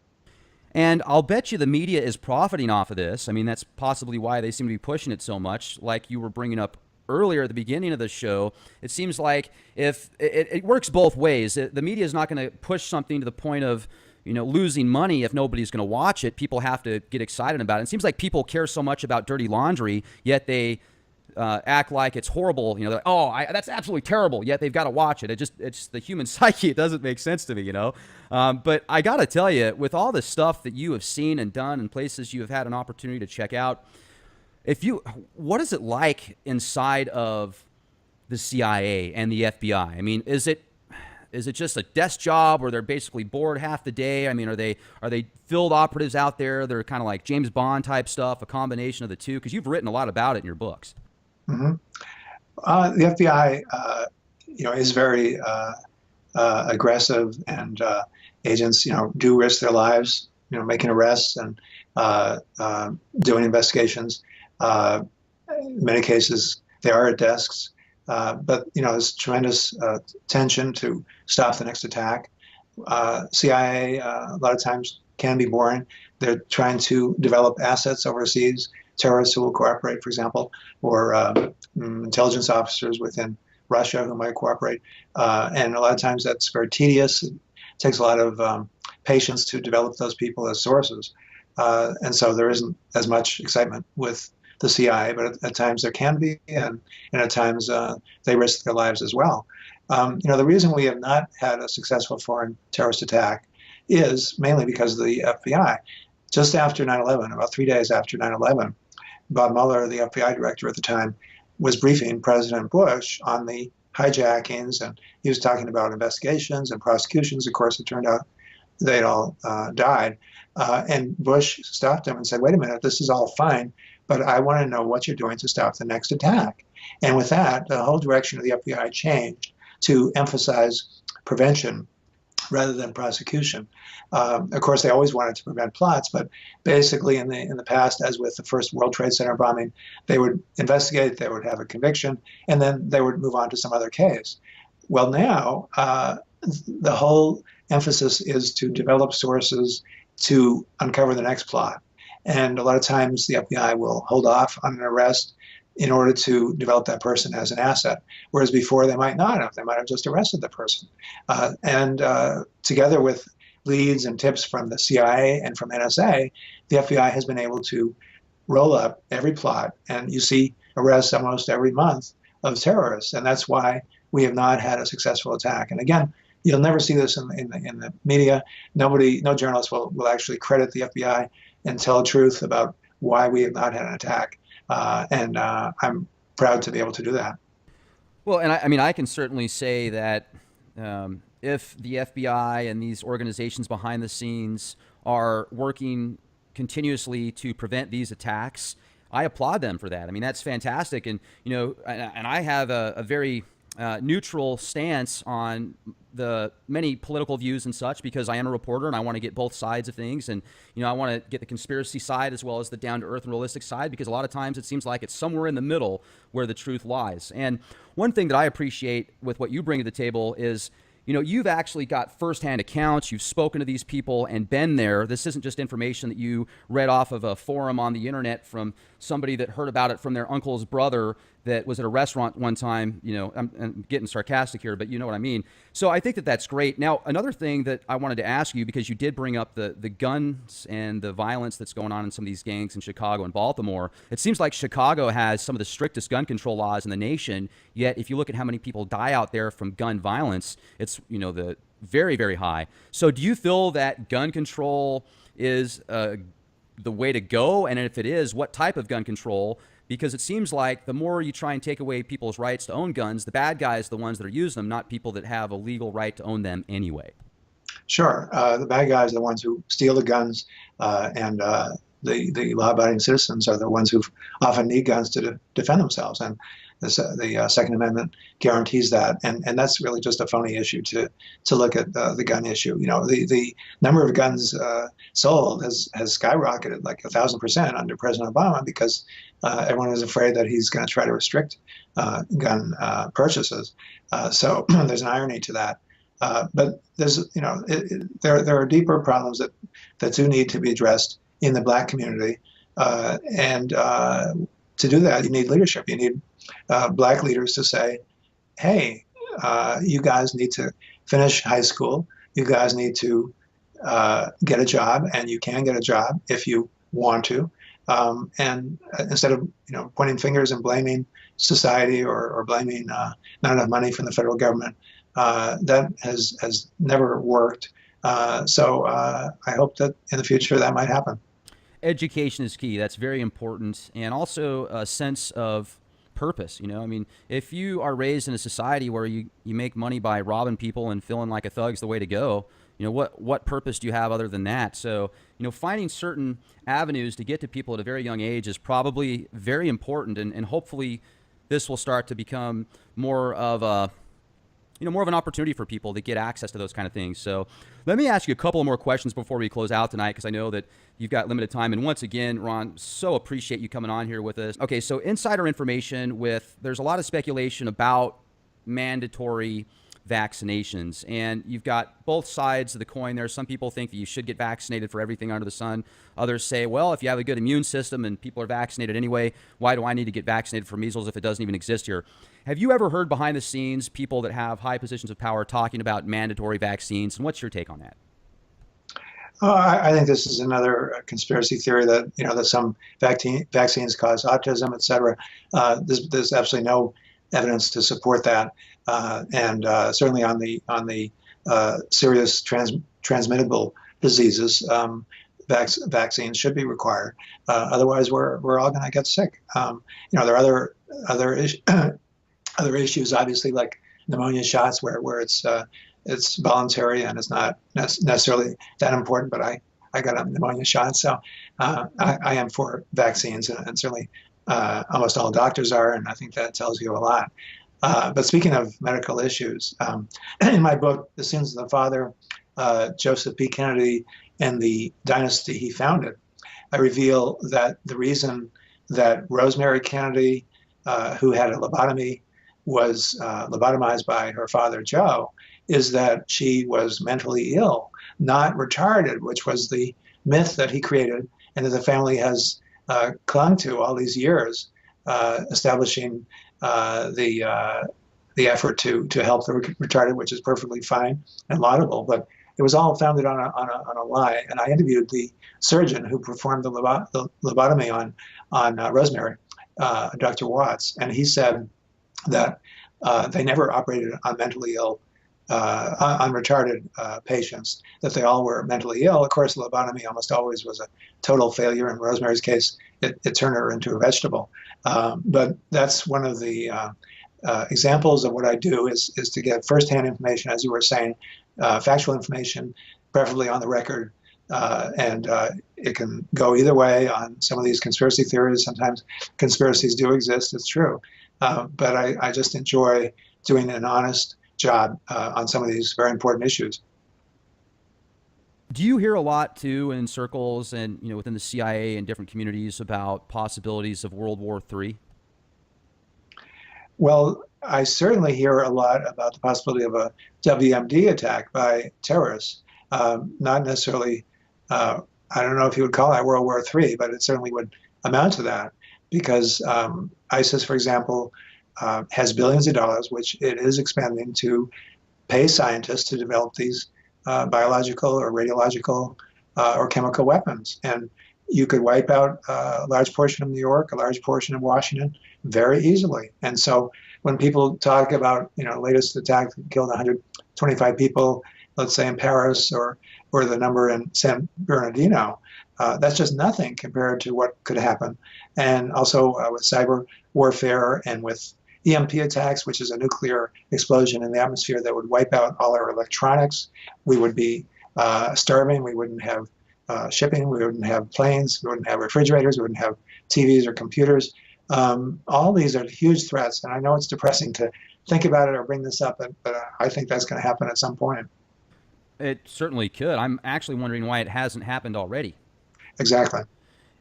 And I'll bet you the media is profiting off of this. I mean, that's possibly why they seem to be pushing it so much. Like you were bringing up earlier at the beginning of the show, it seems like if it works both ways. The media is not going to push something to the point of losing money if nobody's going to watch it. People have to get excited about it. It seems like people care so much about dirty laundry, yet they act like it's horrible. They're like, that's absolutely terrible, yet they've got to watch it. It's the human psyche. It doesn't make sense to me, But I got to tell you, with all the stuff that you have seen and done and places you have had an opportunity to check out, what is it like inside of the CIA and the FBI? I mean, is it just a desk job where they're basically bored half the day? I mean, are they field operatives out there? They're kind of like James Bond type stuff, a combination of the two? Because you've written a lot about it in your books. Mm-hmm. The FBI, is very aggressive, and agents, do risk their lives, making arrests and doing investigations. In many cases, they are at desks. But there's tremendous tension to stop the next attack. CIA, a lot of times can be boring. They're trying to develop assets overseas, terrorists who will cooperate, for example, or intelligence officers within Russia who might cooperate. And a lot of times that's very tedious. It takes a lot of patience to develop those people as sources. And so there isn't as much excitement with the CIA, but at times there can be, and at times they risk their lives as well. The reason we have not had a successful foreign terrorist attack is mainly because of the FBI. Just after 9/11, about 3 days after 9/11, Bob Mueller, the FBI director at the time, was briefing President Bush on the hijackings, and he was talking about investigations and prosecutions. Of course, it turned out they'd all died. And Bush stopped him and said, wait a minute, this is all fine, but I want to know what you're doing to stop the next attack. And with that, the whole direction of the FBI changed to emphasize prevention rather than prosecution. Of course, they always wanted to prevent plots, but basically in the past, as with the first World Trade Center bombing, they would investigate, they would have a conviction, and then they would move on to some other case. Well, now the whole emphasis is to develop sources to uncover the next plot. And a lot of times the FBI will hold off on an arrest in order to develop that person as an asset, whereas before they might not have. They might have just arrested the person. And together with leads and tips from the CIA and from NSA, the FBI has been able to roll up every plot, and you see arrests almost every month of terrorists, and that's why we have not had a successful attack. And again, you'll never see this in the media. No journalist will actually credit the FBI and tell the truth about why we have not had an attack. And I'm proud to be able to do that. Well, and I mean, I can certainly say that if the FBI and these organizations behind the scenes are working continuously to prevent these attacks, I applaud them for that. I mean, that's fantastic. And, and I have a very neutral stance on the many political views and such, because I am a reporter and I want to get both sides of things. And, I want to get the conspiracy side as well as the down to earth and realistic side, because a lot of times it seems like it's somewhere in the middle where the truth lies. And one thing that I appreciate with what you bring to the table is, you've actually got firsthand accounts. You've spoken to these people and been there. This isn't just information that you read off of a forum on the internet from somebody that heard about it from their uncle's brother that was at a restaurant one time. I'm getting sarcastic here, but you know what I mean. So I think that that's great. Now, another thing that I wanted to ask you, because you did bring up the guns and the violence that's going on in some of these gangs in Chicago and Baltimore. It seems like Chicago has some of the strictest gun control laws in the nation. Yet, if you look at how many people die out there from gun violence, it's, the very, very high. So do you feel that gun control is the way to go? And if it is, what type of gun control? Because it seems like the more you try and take away people's rights to own guns, the bad guys are the ones that are using them, not people that have a legal right to own them anyway. Sure. The bad guys are the ones who steal the guns, and the law-abiding citizens are the ones who often need guns to defend themselves. And the Second Amendment guarantees that. And that's really just a phony issue to look at the gun issue. The number of guns sold has skyrocketed like 1,000% under President Obama, because everyone is afraid that he's going to try to restrict gun purchases. So there's an irony to that. But there's, there are deeper problems that do need to be addressed in the Black community, and to do that, you need leadership. You need Black leaders to say, "Hey, you guys need to finish high school. You guys need to get a job, and you can get a job if you want to." And instead of pointing fingers and blaming society or blaming not enough money from the federal government, that has never worked. So I hope that in the future that might happen. Education is key. That's very important. And also a sense of purpose. I mean, if you are raised in a society where you make money by robbing people and feeling like a thug's the way to go, what purpose do you have other than that? So, finding certain avenues to get to people at a very young age is probably very important. And hopefully this will start to become more of more of an opportunity for people to get access to those kind of things. So let me ask you a couple more questions before we close out tonight, because I know that you've got limited time. And once again, Ron, so appreciate you coming on here with us. Okay, so insider information there's a lot of speculation about mandatory vaccinations. And you've got both sides of the coin there. Some people think that you should get vaccinated for everything under the sun. Others say, well, if you have a good immune system and people are vaccinated anyway, why do I need to get vaccinated for measles if it doesn't even exist here? Have you ever heard behind the scenes people that have high positions of power talking about mandatory vaccines? And what's your take on that? I think this is another conspiracy theory that that some vaccines cause autism, et cetera. There's absolutely no evidence to support that, and certainly on the serious transmittable diseases, vaccines should be required. Otherwise, we're all going to get sick. There are other issues, obviously, like pneumonia shots, where it's voluntary and it's not necessarily that important. But I got a pneumonia shot, so I am for vaccines, and certainly almost all doctors are, and I think that tells you a lot. But speaking of medical issues, in my book, The Sins of the Father, Joseph P. Kennedy and the dynasty he founded, I reveal that the reason that Rosemary Kennedy, who had a lobotomy, was lobotomized by her father, Joe, is that she was mentally ill, not retarded, which was the myth that he created and that the family has clung to all these years, establishing the effort to help the retarded, which is perfectly fine and laudable. But it was all founded on a lie. And I interviewed the surgeon who performed the lobotomy on Rosemary, Dr. Watts, and he said that they never operated on mentally ill, on retarded patients, that they all were mentally ill. Of course, lobotomy almost always was a total failure. In Rosemary's case, it turned her into a vegetable. But that's one of the examples of what I do is to get firsthand information, as you were saying, factual information, preferably on the record. And it can go either way on some of these conspiracy theories. Sometimes conspiracies do exist, it's true. But I just enjoy doing an honest job on some of these very important issues. Do you hear a lot too in circles and within the CIA and different communities about possibilities of World War III? Well, I certainly hear a lot about the possibility of a WMD attack by terrorists. Not necessarily, I don't know if you would call that World War III, but it certainly would amount to that, because ISIS, for example, has billions of dollars, which it is expending to pay scientists to develop these biological or radiological or chemical weapons. And you could wipe out a large portion of New York, a large portion of Washington very easily. And so when people talk about, latest attack that killed 125 people, let's say in Paris, or the number in San Bernardino, that's just nothing compared to what could happen. And also with cyber warfare and with EMP attacks, which is a nuclear explosion in the atmosphere that would wipe out all our electronics, we would be starving. We wouldn't have shipping. We wouldn't have planes. We wouldn't have refrigerators. We wouldn't have TVs or computers. All these are huge threats. And I know it's depressing to think about it or bring this up, but I think that's going to happen at some point. It certainly could. I'm actually wondering why it hasn't happened already. Exactly.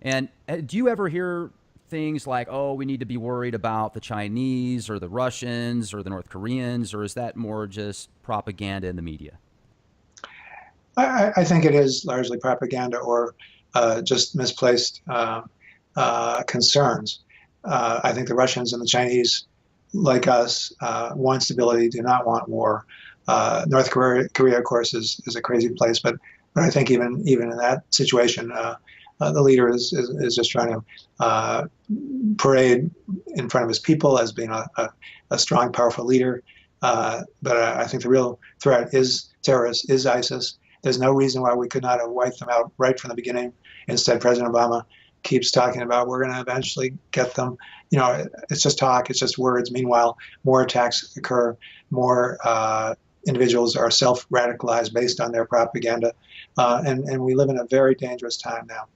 And do you ever hear things like, oh, we need to be worried about the Chinese or the Russians or the North Koreans, or is that more just propaganda in the media? I think it is largely propaganda or just misplaced concerns. I think the Russians and the Chinese, like us, want stability, do not want war. North Korea, of course, is a crazy place, but I think even in that situation, the leader is just trying to parade in front of his people as being a strong, powerful leader. But I think the real threat is terrorists, is ISIS. There's no reason why we could not have wiped them out right from the beginning. Instead, President Obama keeps talking about we're going to eventually get them. It's just talk, it's just words. Meanwhile, more attacks occur, more individuals are self-radicalized based on their propaganda, and we live in a very dangerous time now.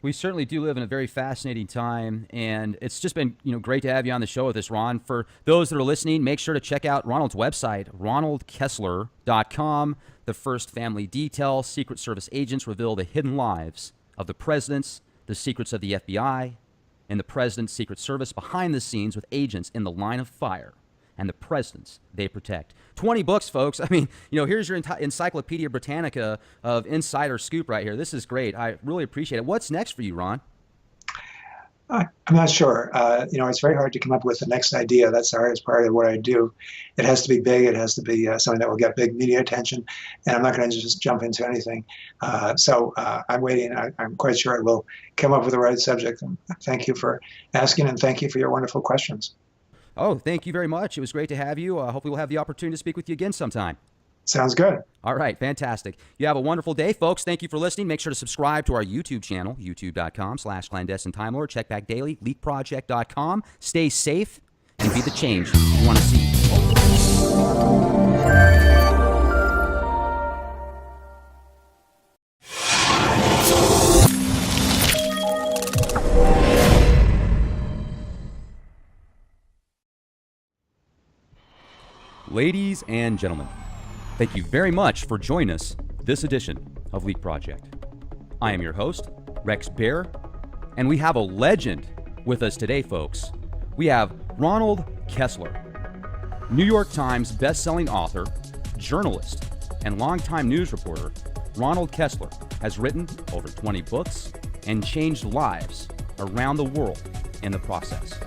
We certainly do live in a very fascinating time, and it's just been great to have you on the show with us, Ron. For those that are listening, make sure to check out Ronald's website, ronaldkessler.com. The First Family Detail: Secret Service agents reveal the hidden lives of the presidents, the secrets of the FBI, and the president's Secret Service behind the scenes with agents in the line of fire. and the presidents they protect. 20 books, folks. I mean, here's your Encyclopedia Britannica of insider scoop right here. This is great. I really appreciate it. What's next for you, Ron? I'm not sure. It's very hard to come up with the next idea. That's the hardest part of what I do. It has to be big. It has to be something that will get big media attention. And I'm not going to just jump into anything. So I'm waiting. I'm quite sure I will come up with the right subject. And thank you for asking, and thank you for your wonderful questions. Oh, thank you very much. It was great to have you. Hopefully we'll have the opportunity to speak with you again sometime. Sounds good. All right, fantastic. You have a wonderful day, folks. Thank you for listening. Make sure to subscribe to our YouTube channel, youtube.com/clandestine time lord. Check back daily, leakproject.com. Stay safe and be the change you want to see. Ladies and gentlemen, thank you very much for joining us this edition of Leak Project. I am your host, Rex Bear, and we have a legend with us today, folks. We have Ronald Kessler, New York Times bestselling author, journalist, and longtime news reporter. Ronald Kessler has written over 20 books and changed lives around the world in the process.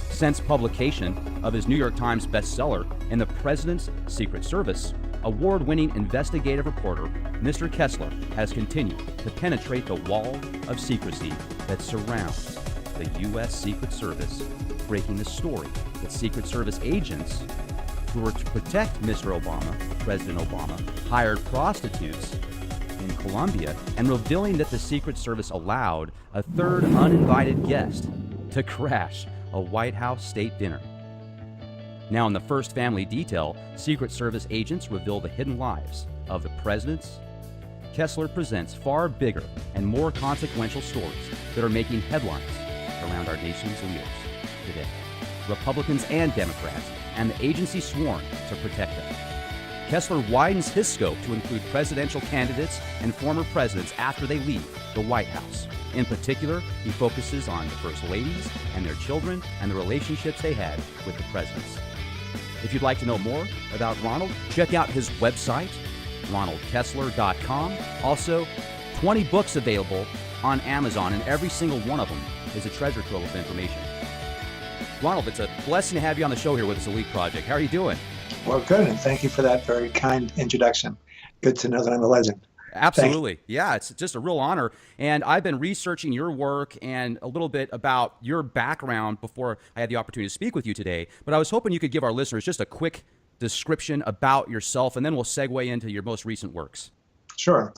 Since publication of his New York Times bestseller in the President's Secret Service, award-winning investigative reporter Mr. Kessler has continued to penetrate the wall of secrecy that surrounds the U.S. Secret Service, breaking the story that Secret Service agents who were to protect Mr. Obama, President Obama, hired prostitutes in Colombia, and revealing that the Secret Service allowed a third uninvited guest to crash a White House state dinner. Now, in the first family detail, Secret Service agents reveal the hidden lives of the presidents. Kessler presents far bigger and more consequential stories that are making headlines around our nation's leaders today, Republicans and Democrats, and the agency sworn to protect them. Kessler widens his scope to include presidential candidates and former presidents after they leave the White House. In particular, he focuses on the first ladies and their children and the relationships they had with the presidents. If you'd like to know more about Ronald, check out his website, ronaldkessler.com. Also, 20 books available on Amazon, and every single one of them is a treasure trove of information. Ronald, it's a blessing to have you on the show here with us at Leak Project. How are you doing? Well, good, and thank you for that very kind introduction. Good to know that I'm a legend. Absolutely. Yeah, it's just a real honor. And I've been researching your work and a little bit about your background before I had the opportunity to speak with you today. But I was hoping you could give our listeners just a quick description about yourself, and then we'll segue into your most recent works. Sure.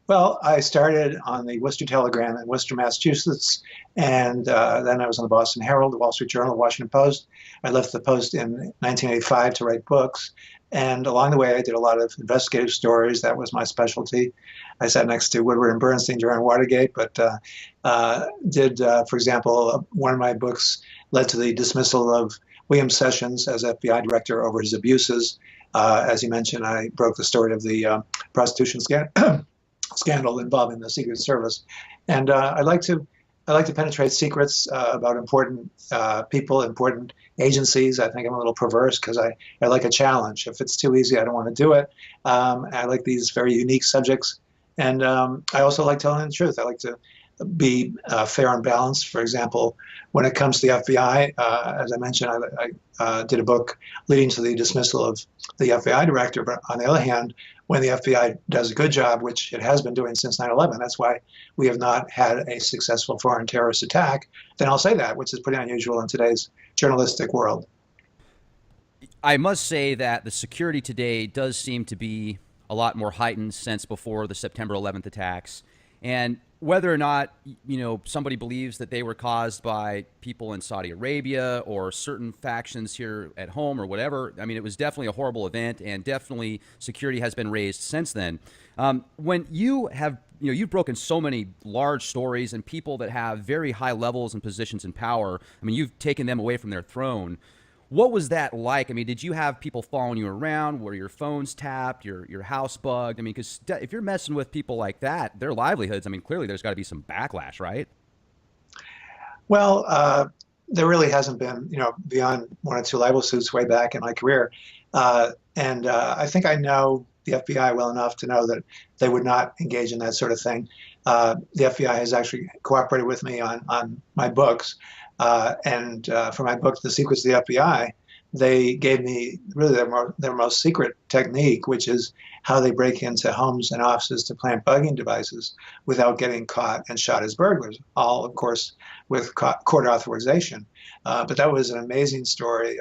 Well, I started on the Worcester Telegram in Worcester, Massachusetts, and then I was on the Boston Herald, the Wall Street Journal, the Washington Post. I left the Post in 1985 to write books, and along the way I did a lot of investigative stories. That was my specialty. I sat next to Woodward and Bernstein during Watergate, but for example, one of my books led to the dismissal of William Sessions as FBI director over his abuses. As you mentioned, I broke the story of the prostitution scandal involving the Secret Service, and I like to penetrate secrets about important people, important agencies. I think I'm a little perverse because I like a challenge. If it's too easy, I don't want to do it. I like these very unique subjects, and I also like telling the truth. I like to be fair and balanced. For example, when it comes to the FBI, as I mentioned, I did a book leading to the dismissal of the FBI director. But on the other hand, when the FBI does a good job, which it has been doing since 9/11, that's why we have not had a successful foreign terrorist attack, then I'll say that, which is pretty unusual in today's journalistic world. I must say that the security today does seem to be a lot more heightened since before the September 11th attacks. And whether or not, somebody believes that they were caused by people in Saudi Arabia or certain factions here at home or whatever, I mean, it was definitely a horrible event, and definitely security has been raised since then. When you have, you've broken so many large stories and people that have very high levels and positions in power. I mean, you've taken them away from their throne. What was that like? I mean, did you have people following you around? Were your phones tapped, your house bugged? I mean, because if you're messing with people like that, their livelihoods, I mean, clearly there's got to be some backlash, right? Well, there really hasn't been, beyond one or two libel suits way back in my career. I think I know the FBI well enough to know that they would not engage in that sort of thing. The FBI has actually cooperated with me on my books. For my book, The Secrets of the FBI, they gave me really their most secret technique, which is how they break into homes and offices to plant bugging devices without getting caught and shot as burglars, all, of course, with court authorization. But that was an amazing story.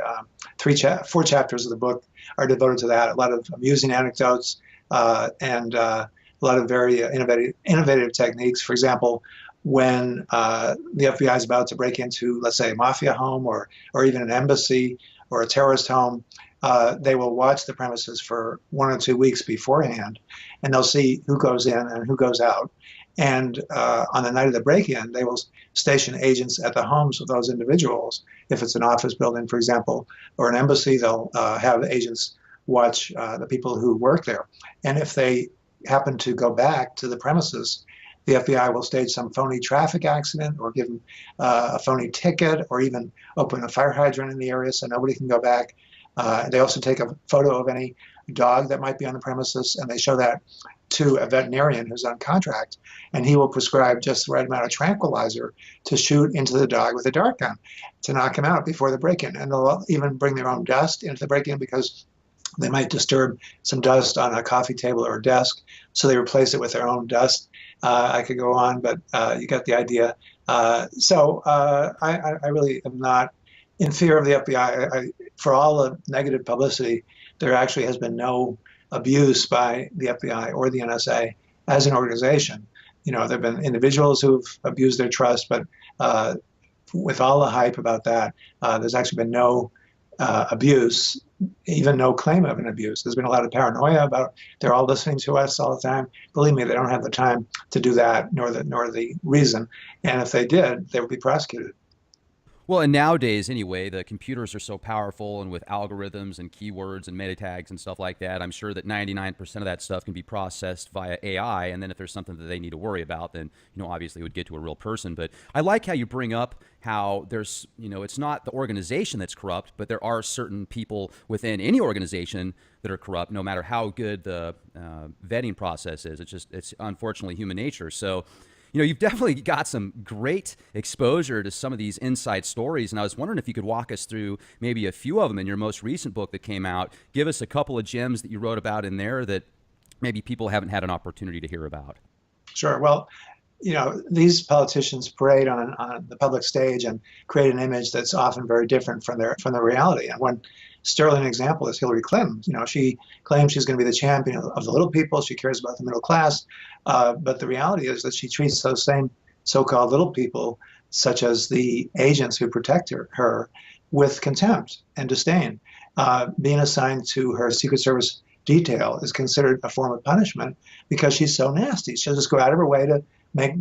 Four chapters of the book are devoted to that. A lot of amusing anecdotes and a lot of very innovative techniques. For example, when the FBI is about to break into, let's say, a mafia home or even an embassy or a terrorist home, they will watch the premises for 1 or 2 weeks beforehand, and they'll see who goes in and who goes out. And on the night of the break-in, they will station agents at the homes of those individuals. If it's an office building, for example, or an embassy, they'll have agents watch the people who work there. And if they happen to go back to the premises, the FBI will stage some phony traffic accident or give them a phony ticket or even open a fire hydrant in the area so nobody can go back. They also take a photo of any dog that might be on the premises, and they show that to a veterinarian who's on contract, and he will prescribe just the right amount of tranquilizer to shoot into the dog with a dart gun to knock him out before the break-in. And they'll even bring their own dust into the break-in because they might disturb some dust on a coffee table or a desk, so they replace it with their own dust. I could go on, but you got the idea. I really am not in fear of the FBI. For all the negative publicity, there actually has been no abuse by the FBI or the NSA as an organization. There have been individuals who've abused their trust, but with all the hype about that, there's actually been no abuse, even no claim of an abuse. There's been a lot of paranoia about they're all listening to us all the time. Believe me, they don't have the time to do that, nor the reason. And if they did, they would be prosecuted. Well, and nowadays, anyway, the computers are so powerful, and with algorithms and keywords and meta tags and stuff like that, I'm sure that 99% of that stuff can be processed via AI. And then if there's something that they need to worry about, then, obviously it would get to a real person. But I like how you bring up how there's, it's not the organization that's corrupt, but there are certain people within any organization that are corrupt, no matter how good the vetting process is. It's unfortunately human nature. So, you've definitely got some great exposure to some of these inside stories. And I was wondering if you could walk us through maybe a few of them in your most recent book that came out. Give us a couple of gems that you wrote about in there that maybe people haven't had an opportunity to hear about. Sure. Well, these politicians parade on the public stage and create an image that's often very different from the reality. And one sterling example is Hillary Clinton. She claims she's going to be the champion of the little people. She cares about the middle class. But the reality is that she treats those same so-called little people, such as the agents who protect her, with contempt and disdain. Being assigned to her Secret Service detail is considered a form of punishment because she's so nasty. She'll just go out of her way to make